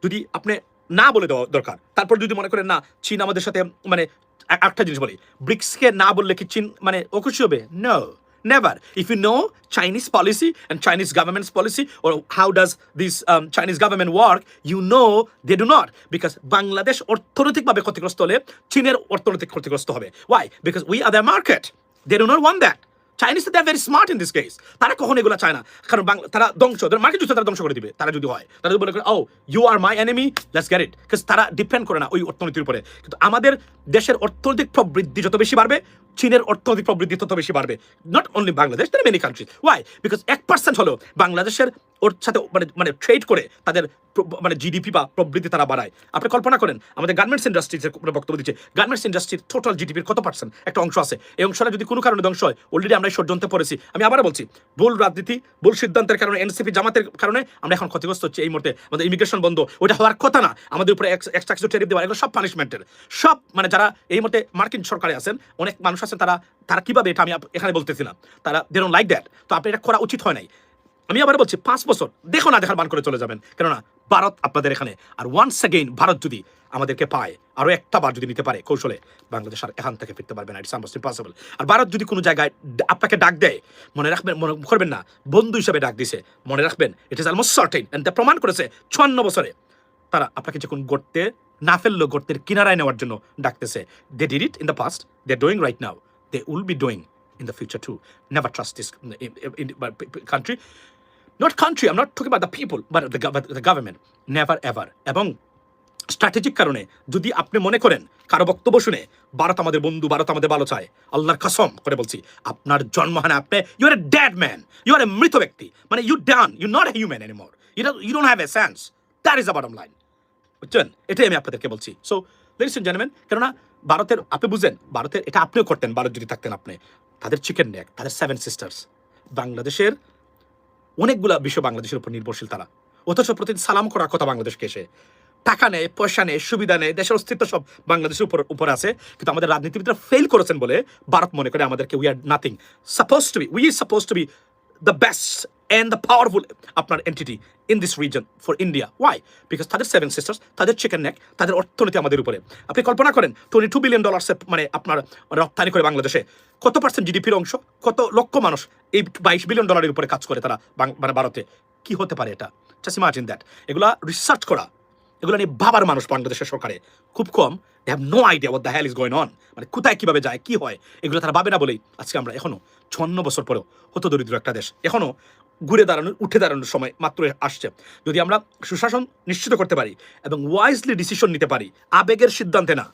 যদি আপনি না বলে দেওয়া দরকার, তারপর যদি মনে করেন না চীন আমাদের সাথে, মানে একটা জিনিস বলি, ব্রিক্সকে না বললে কি চীন মানে অখুশি হবে? No, never. If you know Chinese policy and Chinese government's policy, or how does this Chinese government work, you know they do not, because Bangladesh অর্থনৈতিকভাবে ক্ষতিগ্রস্ত হলে চীনের অর্থনৈতিক ক্ষতিগ্রস্ত হবে। Why? Because we are their market. They do not want that. Chinese, they are very smart in this case. তারা কখনো এগুলো চায় না, কারণ তারা ধ্বংস, মার্কেট যুদ্ধ তারা ধ্বংস করে দিবে। তারা যদি হয়, তারা যদি বলে oh you are my enemy, let's get it, because তারা ডিপেন্ড করে না ওই অর্থনীতির উপরে। কিন্তু আমাদের দেশের অর্থনৈতিক প্রবৃদ্ধি যত বেশি বাড়বে, চীনের অর্থনৈতিক প্রবৃদ্ধি তত বেশি বাড়বে। নট অনলি বাংলাদেশ, তার মেনি কান্ট্রিজ। ওয়াই? বিকজ 1% হলো বাংলাদেশের ওর সাথে মানে ট্রেড করে তাদের মানে জিডিপি বা প্রবৃদ্ধি তারা বাড়ায়। আপনি কল্পনা করেন আমাদের গার্মেন্টস ইন্ডাস্ট্রিজের বক্তব্য দিচ্ছে, গার্মেন্টস ইন্ডাস্ট্রির টোটাল জিডিপির কত পার্সেন্ট একটা অংশ আছে। এই অংশটা যদি কোনো কারণে ধ্বংস হয়, অলরেডি আমরা এই ষড়যন্ত্রে পড়েছি। আমি আবারও বলছি, ভুল রাজনীতি, ভুল সিদ্ধান্তের কারণে, এনসিপি জামাতের কারণে আমরা এখন ক্ষতিগ্রস্ত হচ্ছে। এই মুহূর্তে আমাদের ইমিগ্রেশন বন্ধ, ওইটা হওয়ার কথা না। আমাদের উপরে এক্সট্রা কিছু ট্যারিফ দেওয়া, এগুলো সব পানিশমেন্টের। সব মানে যারা এই মুহূর্তে মার্কিন সরকারে আছেন, অনেক মানুষ আছেন, তারা কিভাবে, এটা আমি এখানে বলতেছিলাম, তারা দে ডোন্ট লাইক দ্যাট। তো আপনি এটা করা উচিত হয় নাই। আমি আবার বলছি 5 বছর দেখো না দেখার বান করে চলে যাবেন, কেননা ভারত আপনাদের এখানে। আর ওয়ান্স অ্যাগেইন ভারত যদি আমাদেরকে পায়, আরো একটা বার যদি নিতে পারে কৌশলে, বাংলাদেশ আর এখান থেকে ফিরতে পারবে না, ইটস অলমোস্ট ইম্পসিবল। আর ভারত যদি কোনো জায়গায় আপনাকে ডাক দেয়, মনে রাখবেন, মনে করবেন না বন্ধু হিসেবে ডাক দিছে, মনে রাখবেন it is almost certain, and তা প্রমাণ করেছে 56 বছরে তারা আপনাকে যখন গড়তে না ফেললো, গর্তের কিনারায় নেওয়ার জন্য ডাকতেছে। They did it in the past, they are doing right now, they will be doing in the future too. Never trust this country. Not country, I'm not talking about the people, but the government. Never ever. এবং স্ট্র্যাটেজিক কারণে যদি আপনি মনে করেন কারো বক্তব্য শুনে ভারত আমাদের বন্ধু, ভারত আমাদের ভালো চায়, আল্লাহর কসম করে বলছি, আপনার জন্মহানে আপনি, you are a dead man, you are a মৃত ব্যক্তি, মানে you done, you not a human anymore, you don't have a sense, that is the bottom line. বুঝছেন? এটাই আমি আপনাদেরকে বলছি। সো লেডিস এন্ড জেন্টলম্যান, কেননা ভারতের, আপনি বুঝেন ভারতের, এটা আপনিও করতেন ভারত যদি থাকতেন আপনি, তাদের চিকেন নেক, তাদের 7 সিস্টার্স, বাংলাদেশের অনেকগুলা বিষয় বাংলাদেশের উপর নির্ভরশীল তারা, অথচ প্রতিদিন সালাম করার কথা বাংলাদেশকে এসে, টাকা নেয়, পয়সা নেয়, সুবিধা নেয়, দেশের অস্তিত্ব সব বাংলাদেশের উপর আছে, কিন্তু আমাদের রাজনীতিবিদরা ফেল করেছেন বলে ভারত মনে করে আমাদেরকে we are nothing, we suppose two B the best and the powerful আপনার entity in this region for India. Why? Because তাদের 7 sisters, তাদের চিকেন নেক, তাদের অর্থনীতি আমাদের উপরে। আপনি কল্পনা করেন $22 বিলিয়ন মানে আপনার রপ্তানি করে বাংলাদেশে, কত পার্সেন্ট জিডিপির অংশ, কত লক্ষ মানুষ এই $22 বিলিয়ন উপরে কাজ করে তারা মানে ভারতে। কি হতে পারে এটা? Just imagine that. এগুলা রিসার্চ করা, এগুলো নিয়ে ভাবার মানুষ বাংলাদেশের সরকারে খুব কম। They have no idea what the hell is going on, মানে কোথায় কিভাবে যায়, কি হয়, এগুলো তারা ভাবে না বলেই আজকে আমরা এখনো 56 বছর পরেও হত দরিদ্র একটা দেশ, এখনো ঘুরে দাঁড়ানোর, উঠে দাঁড়ানোর সময় মাত্র আসছে। যদি আমরা সুশাসন নিশ্চিত করতে পারি এবং ওয়াইজলি ডিসিশন নিতে পারি, আবেগের সিদ্ধান্তে না।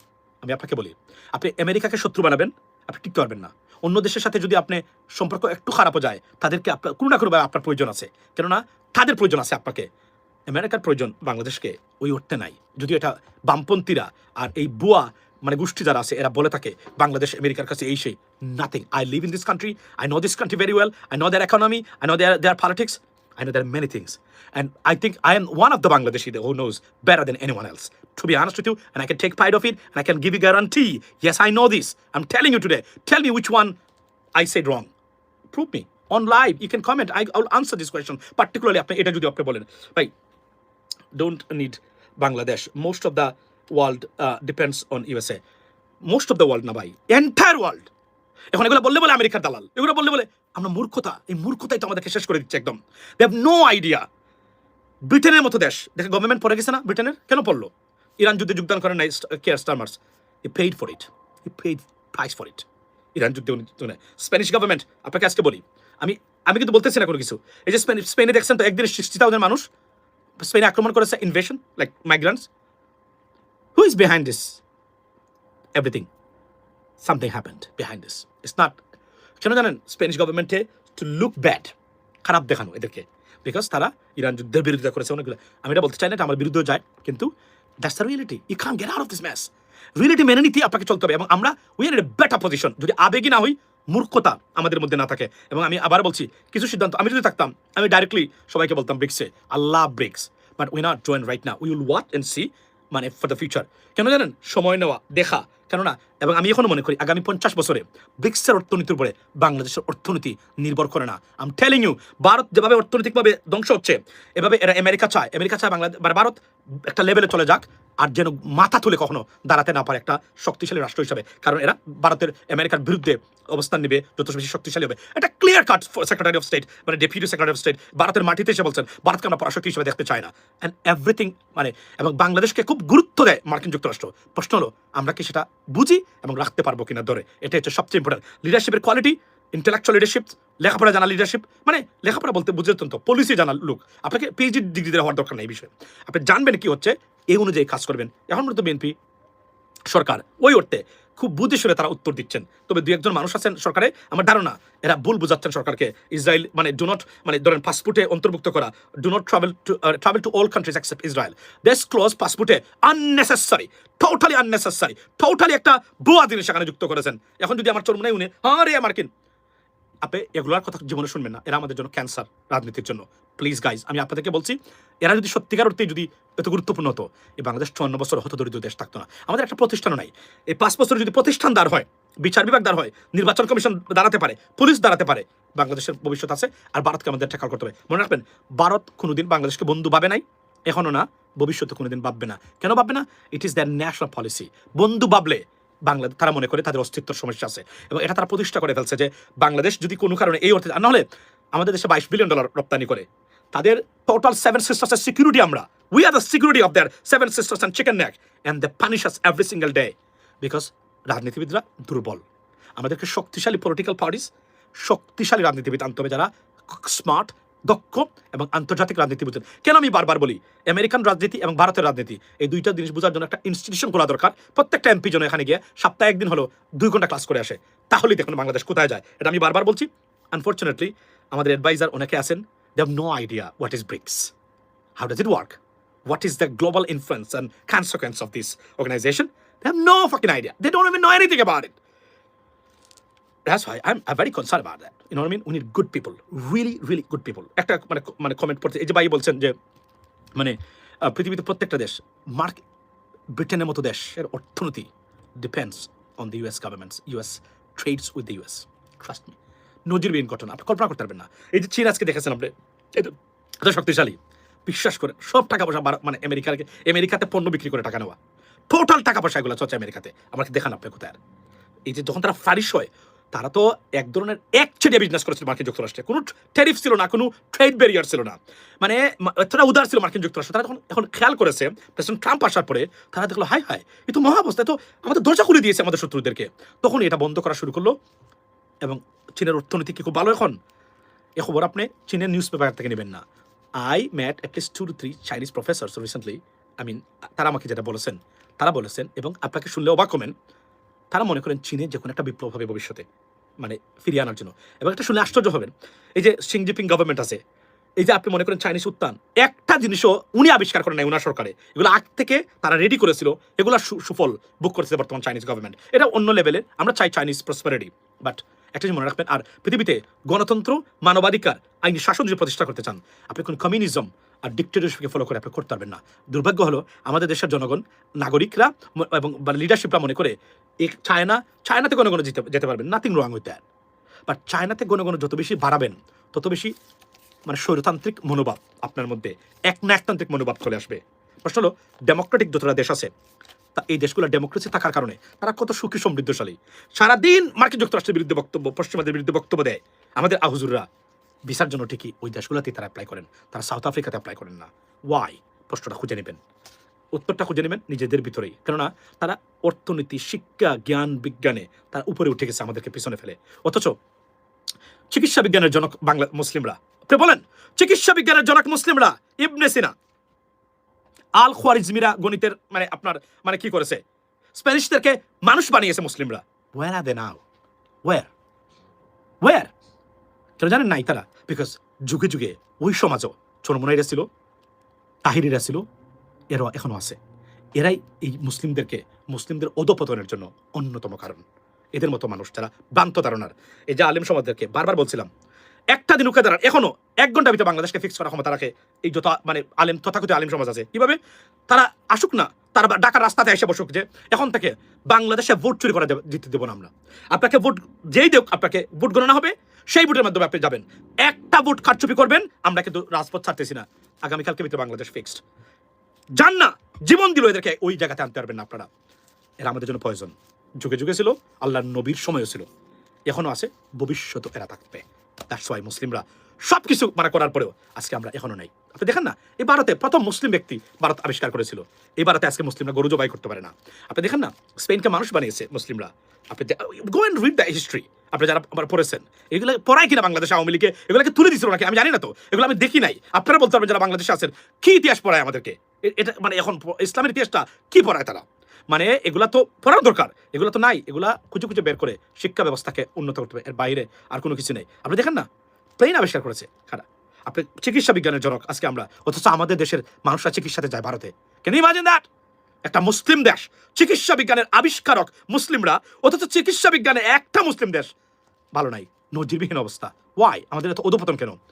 আমি আপনাকে বলি, আপনি আমেরিকাকে শত্রু বানাবেন, আপনি টিকতে পারবেন না। অন্য দেশের সাথে যদি আপনি সম্পর্ক একটু খারাপও যায়, তাদেরকে আপনার কোনো না কোনোভাবে আপনার প্রয়োজন আছে, কেননা তাদের প্রয়োজন আছে আপনাকে। আমেরিকার প্রয়োজন বাংলাদেশকে ওই অর্থে নাই। যদিও এটা বামপন্থীরা আর এই বুয়া মানে গোষ্ঠী যারা আছে এরা বলে থাকে বাংলাদেশ আমেরিকার কাছে এই সেই, nothing. I live in this country, I know this country very well, I know their economy, I know their politics, I know there are many things, and I think I am one of the Bangladeshi who knows better than anyone else, to be honest with you, and I can take pride of it, and I can give you guarantee, yes, I know this, I'm telling you today. Tell me which one I said wrong, prove me on live, you can comment, I'll answer this question, particularly আপনি এটা যদি আপনি বলেন ভাই don't need Bangladesh, most of the world depends on USA, most of the world না ভাই, entire world। এখন এগুলো বললে বলে আমেরিকার দালাল, এগুলো বললে বলে আমরা মূর্খতা, এই মূর্খতাই তো আমাদেরকে শেষ করে দিচ্ছে একদম। They have no idea. ব্রিটেনের মতো দেশ দেখে গভর্নমেন্ট পড়ে গেছে না, ব্রিটেনের কেন পড়লো? ইরান যুদ্ধে যোগদান করেন নাই Keir Starmer's, he paid for it, he paid price for it. Iran যুদ্ধে স্প্যানিশ গভর্নমেন্ট, আপনাকে আজকে বলি, আমি কিন্তু বলতেছি না কোনো কিছু। এই যে স্পেনে দেখছেন তো একদিন 60,000 মানুষ স্পেনে আক্রমণ করেছে, invasion like migrants. Who is behind this everything? Something happened behind this. It's not, কেন জানেন? স্প্যানিশ গভর্নমেন্টে টু লুক ব্যাড, খারাপ দেখানো এদেরকে, বিকজ তারা ইরান যুদ্ধের বিরোধিতা করেছে অনেকগুলো। আমি এটা বলতে চাই না এটা আমার বিরুদ্ধেও যায়, কিন্তু that's the reality. You can get out of this mess. Reality মেনে নিতে আপনাকে চলতে হবে, এবং আমরা we are in a better position যদি আবেগী না হই, মূর্খতা আমাদের মধ্যে না থাকে। এবং আমি আবার বলছি, কিছু সিদ্ধান্ত আমি যদি থাকতাম, আমি ডাইরেক্টলি সবাইকে বলতাম ব্রিক্সে, আল্লাহ BRICS, but we not join right now, we will watch and see, মানে ফর দ্য ফিউচার। কেন জানেন? সময় নেওয়া, দেখা, কেননা এবং আমি এখনো মনে করি আগামী 50 বছরে ব্রিক্সের অর্থনীতির উপরে বাংলাদেশের অর্থনীতি নির্ভর করে না। I am telling you, Bharat যেভাবে অর্থনৈতিকভাবে ধ্বংস হচ্ছে, এভাবে এরা আমেরিকা চায় বাংলাদেশ মানে ভারত একটা লেভেলে চলে যাক, আর যেন মাথা তুলে কখনো দাঁড়াতে না পারে একটা শক্তিশালী রাষ্ট্র হিসাবে। কারণ এরা ভারতের আমেরিকার বিরুদ্ধে অবস্থান নেবে যত বেশি শক্তিশালী হবে। এটা clear cut secretary of state, মানে ডেপুটি সেক্রেটারি অফ স্টেট ভারতের মাটিতে এসে বলছেন ভারতকে আমরা পরাশক্তি হিসেবে দেখতে চাই না, অ্যান্ড এভরিথিং, মানে এবং বাংলাদেশকে খুব গুরুত্ব দেয় মার্কিন যুক্তরাষ্ট্র। প্রশ্ন হলো আমরা কি সেটা বুঝি এবং রাখতে পারবো কিনা ধরে? এটা হচ্ছে সবচেয়ে ইম্পর্টেন্ট। লিডারশিপের কোয়ালিটি, ইন্টেলেকচুয়াল লিডারশিপ, লেখাপড়া জানা লিডারশিপ, মানে লেখাপড়া বলতে বুঝতেন তো পলিসি জানা লোক, আপনাকে পিএইচডি ডিগ্রি দেওয়া হওয়ার দরকার নেই এই বিষয়ে। আপনি জানবেন কি হচ্ছে, এই অনুযায়ী কাজ করবেন। এখন পর্যন্ত বিএনপি সরকার ওই অর্থে খুব বুদ্ধি সুরে তারা উত্তর দিচ্ছেন, তবে দু একজন মানুষ আছেন সরকারে, আমার ধারণা এরা ভুল বুঝাচ্ছেন সরকারকে। ইসরায়েল মানে ডু নট, মানে ধরেন পাসপোর্টে অন্তর্ভুক্ত করা, do not travel to all countries except Israel, this close পাসপোর্টে আননেসেসারি, টোটালি আননেসেসারি, টোটালি একটা ভুয়া জিনিস সেখানে যুক্ত করেছেন। এখন যদি আমার চরমনাই উনি আরে মার্কিন, আপনি এগুলোর কথা জীবনে শুনবেন না, এরা আমাদের জন্য ক্যান্সার রাজনীতির জন্য। প্লিজ গাইজ, আমি আপনাদেরকে বলছি, এরা যদি সত্যিকার অর্থে যদি এত গুরুত্বপূর্ণ হতো, এই বাংলাদেশ 54 বছর হত দরিদ্র দেশ থাকতো না। আমাদের একটা প্রতিষ্ঠানও নাই। এই 5 বছরে যদি প্রতিষ্ঠান দাঁড় হয়, বিচার বিভাগ দাঁড় হয়, নির্বাচন কমিশন দাঁড়াতে পারে, পুলিশ দাঁড়াতে পারে, বাংলাদেশের ভবিষ্যৎ আছে। আর ভারতকে আমাদের ঠেকাল করতে হবে। মনে রাখবেন, ভারত কোনোদিন বাংলাদেশকে বন্ধু ভাবে নাই, এখনো না, ভবিষ্যতে কোনোদিন ভাববে না। কেন ভাববে না? It is their national policy. বন্ধু ভাবলে বাংলাদেশ, তারা মনে করে তাদের অস্তিত্বের সমস্যা আছে, এবং এটা তারা প্রতিষ্ঠা করে ফেলছে যে বাংলাদেশ যদি কোনো কারণে এই অর্থে, নাহলে আমাদের দেশে $22 বিলিয়ন রপ্তানি করে, তাদের টোটাল 7 সিস্টার্সের সিকিউরিটি আমরা, we are the security of their 7 sisters and chicken neck, and they punish us every single day, because রাজনীতিবিদরা দুর্বল। আমাদেরকে শক্তিশালী পলিটিক্যাল পার্টিস, শক্তিশালী রাজনীতিবিদ আনতে হবে, যারা স্মার্ট, দক্ষ এবং আন্তর্জাতিক রাজনীতি বুঝেন। কেন আমি বারবার বলি, আমেরিকান রাজনীতি এবং ভারতের রাজনীতি, এই দুইটা জিনিস বোঝার জন্য একটা ইনস্টিটিউশন খোলা দরকার। প্রত্যেকটা এমপি জন এখানে গিয়ে সপ্তাহে একদিন হলো 2 ঘন্টা ক্লাস করে আসে, তাহলেই দেখুন বাংলাদেশ কোথায় যায়। এটা আমি বারবার বলছি। আনফর্চুনেটলি আমাদের অ্যাডভাইজার অনেকে আছেন, they have no idea what is BRICS, how does it work, what is the global influence and consequence of this organization. They have no fucking idea, they don't even know anything about it. That's why I'm very concerned about that. You know what I mean? We need good people, really, really good people. একটা মানে কমেন্ট পড়তে, এই যে ভাই বলছেন যে মানে পৃথিবীতে প্রত্যেকটা দেশ, ব্রিটেনের মতো দেশের অর্থনীতি depends on the US governments, US trades with the US, trust me. নজিরবিহীন ঘটনা, আপনি কল্পনা করতে পারবেন না। এই যে চীন আজকে দেখেছেন আপনি, এত শক্তিশালী, বিশ্বাস করে সব টাকা পয়সা মানে আমেরিকাতে পণ্য বিক্রি করে টাকা নেওয়া, টোটাল টাকা পয়সা এগুলো চলছে আমেরিকাতে। আমাকে দেখান আপনি কোথায়। এই যে যখন তারা ফারিশ হয়, তারা তো এক ধরনের একচেটিয়া বিজনেস করেছিল মার্কিন যুক্তরাষ্ট্রে, কোনো ট্যারিফ ছিল না, কোনো ট্রেড ব্যারিয়ার ছিল না, মানে এতটা উদার ছিল মার্কিন যুক্তরাষ্ট্র। তারা এখন খেয়াল করেছে প্রেসিডেন্ট ট্রাম্প আসার পরে, তারা দেখলো হাই হাই, এ তো মহা অবস্থা, তো আমাদের দরজা খুলে দিয়েছে আমাদের শত্রুদেরকে। তখন এটা বন্ধ করা শুরু করলো, এবং চীনের অর্থনীতি কি খুব ভালো এখন। এ খবর আপনি চীনের নিউজ পেপার থেকে নেবেন না। I met at least 2 to 3 Chinese professors recently, I mean তারা আমাকে যেটা বলেছেন, তারা বলেছেন, এবং আপনাকে শুনলে অবাক হবেন, তারা মনে করেন চীনে যে কোনো একটা বিপ্লব হবে ভবিষ্যতে, মানে ফিরিয়ে আনার জন্য। এবং একটা শুনলে আশ্চর্য হবেন, এই যে শি জিনপিং গভর্নমেন্ট আছে, এই যে আপনি মনে করেন চাইনিজ উত্থান, একটা জিনিসও উনি আবিষ্কার করেন নাই, ওনার সরকারে এগুলো আগ থেকে তারা রেডি করেছিল, এগুলো সুফল বুক করেছে বর্তমান চাইনিজ গভর্নমেন্ট। এটা অন্য লেভেলে, আমরা চাই চাইনিজ প্রসপারিটি, বাট একটা জিনিস মনে রাখবেন, আর পৃথিবীতে গণতন্ত্র, মানবাধিকার, আইনি শাসন যদি প্রতিষ্ঠা করতে চান, আপনি কোন কমিউনিজম আর ডিক্টেটরশিপকে ফলো করে আপনি করতে পারবেন না। দুর্ভাগ্য হলো আমাদের দেশের জনগণ, নাগরিকরা এবং লিডারশিপরা মনে করে চায়নাতে গণ যেতে পারবেন, nothing wrong with that. But চায়নাতে গণ যত বেশি বাড়াবেন, তত বেশি মানে স্বৈরতান্ত্রিক মনোভাব আপনার মধ্যে, একনায়কতান্ত্রিক মনোভাব চলে আসবে। প্রশ্ন হলো, ডেমোক্রেটিক যতটা দেশ আছে, তা এই দেশগুলো ডেমোক্রেসি থাকার কারণে তারা কত সুখী সমৃদ্ধশালী। সারাদিন মার্কিন যুক্তরাষ্ট্রের বিরুদ্ধে বক্তব্য, পশ্চিমাদের বিরুদ্ধে বক্তব্য দেয় আমাদের আহুজুররা, ভিসার জন্য ঠিকই ওই দেশগুলোতেই তারা অ্যাপ্লাই করেন, তারা সাউথ আফ্রিকাতে অ্যাপ্লাই করেন না। ওয়াই? প্রশ্নটা খুঁজে নেবেন, উত্তরটা খুঁজে নেবেন নিজেদের ভিতরেই। কেননা তারা অর্থনীতি, শিক্ষা, জ্ঞান, বিজ্ঞানে তারা উপরে উঠে গেছে আমাদেরকে পিছনে ফেলে। অথচ চিকিৎসা বিজ্ঞানের জনক বাংলা মুসলিমরা, আপনি বলেন চিকিৎসা বিজ্ঞানের জনক মুসলিমরা, ইবনে সিনা, আল খোয়ারিজমিরা গণিতের মানে আপনার মানে কি করেছে, স্প্যানিশদেরকে মানুষ বানিয়েছে মুসলিমরা। ওয়ার আর দে নাও? ওয়ার? কেন জানেন নাই তারা? বিকজ যুগে যুগে ওই সমাজও চরমনাইরা ছিল, তাহিরিরা ছিল, এরা এখনো আছে। এরাই এই মুসলিমদের অধপতনের জন্য অন্যতম কারণ। এদের মতো মানুষ যারা ভ্রান্ত ধারণার, এই যে আলেম সমাজদেরকে বারবার বলছিলাম, একটা দিন উকে দাঁড়ান, এখনো 1 ঘন্টা ভিতরে বাংলাদেশকে ফিক্স করা ক্ষমতা রাখে এই যত মানে আলেম, তথাকথিত আলেম সমাজ আছে। কিভাবে? তারা আসুক না, তারা ঢাকার রাস্তাতে এসে বসুক যে এখন থেকে বাংলাদেশে ভোট চুরি করা জিততে দেবো না আমরা, আপনাকে ভোট যেই দেব, আপনাকে ভোট গণনা হবে, সেই ভোটের মাধ্যমে আপনি যাবেন, একটা ভোট কারচুপি করবেন, আমরা কিন্তু রাজপথ ছাড়তেছি না, আগামীকালকে ভিতরে বাংলাদেশ ফিক্সড। যান না, জীবন দিল এদেরকে ওই জায়গাতে আনতে পারবেন না আপনারা। এরা আমাদের জন্য প্রয়োজন, যুগে যুগে ছিল, আল্লাহর নবীর সময়ও ছিল, এখনো আছে, ভবিষ্যৎ এরা থাকবে। দ্যাটস ওয়াই মুসলিমরা সবকিছু মানে করার পরেও আজকে আমরা এখনো নাই। আপনি দেখেন না, এই ভারতে প্রথম মুসলিম ব্যক্তি ভারত আবিষ্কার করেছিল, এই ভারতে আজকে মুসলিমরা গরু জবাই করতে পারে না। আপনি দেখেন না, স্পেনকে মানুষ বানিয়েছে মুসলিমরা। আপনি go and read the history, আপনি যারা পড়েছেন, এগুলো পড়ায় কিনা বাংলাদেশ আওয়ামী লীগে, এগুলোকে তুলে দিছিল নাকি আমি জানি না, তো এগুলো আমি দেখি নাই। আপনারা বলতে পারবেন যারা বাংলাদেশে আছেন, কি ইতিহাস পড়ায় আমাদেরকে, এটা মানে এখন ইসলামের ইতিহাসটা কি পড়ায় তারা, মানে এগুলা তো পড়ার দরকার, এগুলো তো নাই, এগুলা খুঁজে খুঁজে বের করে শিক্ষা ব্যবস্থাকে উন্নত করতে হবে, এর বাইরে আর কোনো কিছু নেই। আপনি দেখেন না, প্লেন আবিষ্কার করেছে খারাপ, আপনি চিকিৎসা বিজ্ঞানের জনক আজকে আমরা, অথচ আমাদের দেশের মানুষরা চিকিৎসাতে যায় ভারতে। Can you imagine that? একটা মুসলিম দেশ, চিকিৎসা বিজ্ঞানের আবিষ্কারক মুসলিমরা, অথচ চিকিৎসা বিজ্ঞানে একটা মুসলিম দেশ ভালো নাই, নজিরবিহীন অবস্থা। ওয়াই? আমাদের এত অধপতন কেন?